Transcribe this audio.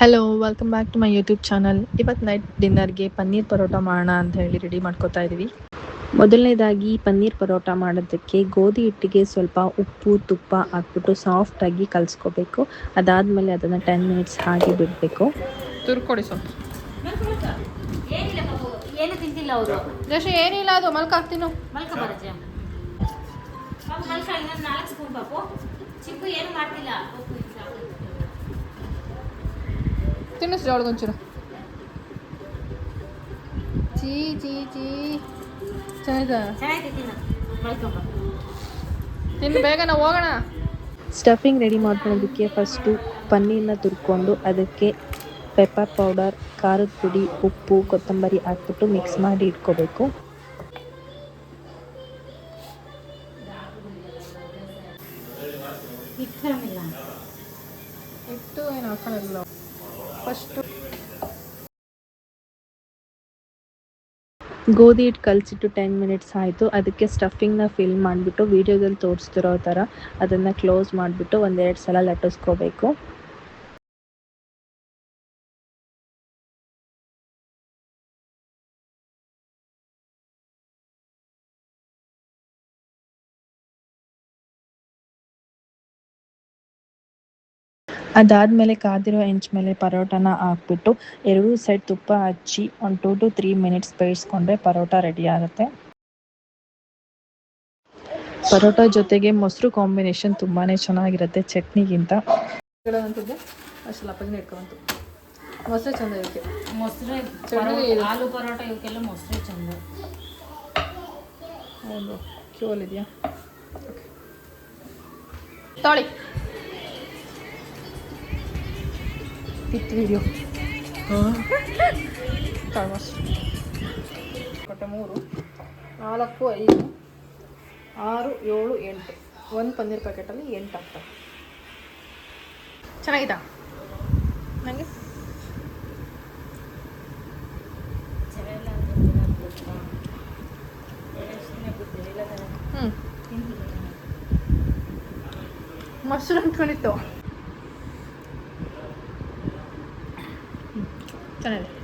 Hello welcome back to my YouTube channel. ಇವತ್ತು night ಡಿನ್ನರ್ಗೆ ಪನ್ನೀರ್ ಪರೋಟ ಮಾಡೋಣ ಅಂತ ಹೇಳಿ ರೆಡಿ ಮಾಡ್ಕೋತಾ ಇದ್ದೀವಿ. ಮೊದಲನೇದಾಗಿ ಪನ್ನೀರ್ ಪರೋಟ ಮಾಡೋದಕ್ಕೆ ಗೋಧಿ ಹಿಟ್ಟಿಗೆ ಸ್ವಲ್ಪ ಉಪ್ಪು ತುಪ್ಪ ಹಾಕ್ಬಿಟ್ಟು ಸಾಫ್ಟಾಗಿ ಕಲಿಸ್ಕೋಬೇಕು. ಅದಾದಮೇಲೆ ಅದನ್ನು 10 ಮಿನಿಟ್ಸ್ ಹಾಗೆ ಬಿಡಬೇಕು. ತುರ್ಕೊಡಿ ಸ್ವಲ್ಪ. ಏನು ತಿಂತಿಲ್ಲ ಅವರು. ಜಸ್ಟ್ ಏನಿಲ್ಲ, ಅದು ಮಲ್ಕ ಹಾಕ್ತೀನು. ಮಲ್ಕ ಬರಜ ಮಲ್ಕ 4 ಸ್ಪೂನ್ ಪಾಪು. ಚಿಕ್ಕು ಏನು ಮಾಡ್ತಿಲ್ಲ. ತಿನ್ನಿಸ್ರಿ ಅವಳಿಗೊಂಚೂರು. ಚೀ ಚೀ ಚೀ ಚೆನ್ನಾಗಿದೆ ತಿನ್ನು. ಮಲ್ಕ ಬಾ. ತಿನ್ನು ಬೇಗ, ನಾವು ಹೋಗೋಣ. ಸ್ಟಫಿಂಗ್ ರೆಡಿ ಮಾಡ್ಕೊಳ್ಳೋದಕ್ಕೆ ಫಸ್ಟು ಪನ್ನೀರನ್ನ ತುರ್ಕೊಂಡು ಅದಕ್ಕೆ ಪೆಪ್ಪರ್ ಪೌಡರ್, ಖಾರದ ಪುಡಿ, ಉಪ್ಪು, ಕೊತ್ತಂಬರಿ ಹಾಕ್ಬಿಟ್ಟು ಮಿಕ್ಸ್ ಮಾಡಿ ಇಟ್ಕೋಬೇಕು. ಹಿಟ್ಟು ಏನು ಹಾಕೋಲ್ಲ. ಫಸ್ಟು ಗೋಧಿ ಹಿಟ್ಟು ಕಲಸಿಟ್ಟು 10 ಮಿನಿಟ್ಸ್ ಆಯಿತು. ಅದಕ್ಕೆ ಸ್ಟಫಿಂಗ್ನ ಫಿಲ್ ಮಾಡಿಬಿಟ್ಟು ವೀಡಿಯೋದಲ್ಲಿ ತೋರಿಸ್ತಿರೋ ಥರ ಅದನ್ನು ಕ್ಲೋಸ್ ಮಾಡಿಬಿಟ್ಟು 1-2 ಸಲ ಲಟ್ಟಿಸ್ಕೋಬೇಕು. ಅದಾದಮೇಲೆ ಕಾದಿರೋ ಹೆಂಚು ಮೇಲೆ ಪರೋಟನ ಹಾಕ್ಬಿಟ್ಟು 2 ಸೈಡ್ ತುಪ್ಪ ಹಚ್ಚಿ ಒಂದು 2 to 3 ಮಿನಿಟ್ಸ್ ಬೇಯಿಸ್ಕೊಂಡ್ರೆ ಪರೋಟ ರೆಡಿ ಆಗುತ್ತೆ. ಪರೋಟ ಜೊತೆಗೆ ಮೊಸರು ಕಾಂಬಿನೇಷನ್ ತುಂಬಾ ಚೆನ್ನಾಗಿರುತ್ತೆ ಚಟ್ನಿಗಿಂತ. ಅಷ್ಟೆಲ್ಲ ಅಪ್ಪನೇ ಇಟ್ಕೊಂತು. ಮೊಸರು ಚಂದ ಇದಕ್ಕೆ. ಮೊಸರು ಆಲೂ ಪರೋಟ ಇವಕ್ಕೆಲ್ಲ ಮೊಸರು ಚಂದ. ಹೌದು, ಕ್ಯೂಲ್ ಇದೆಯಾ? ತಾಳಿ ಪಿತ್ ವಿಡಿಯೋ ಕೊಟ್ಟೆ 3, 4, 5, 6, 7, 8 ಒಂದು ಪನ್ನೀರ್ ಪ್ಯಾಕೆಟಲ್ಲಿ 8 ಆಗ್ತವೆ. ಚೆನ್ನಾಗಿತ್ತಾ ನನಗೆ? ಮೊಸರು ಅಂದ್ಕೊಂಡಿತ್ತು. ಚೆನ್ನಾಗಿದೆ.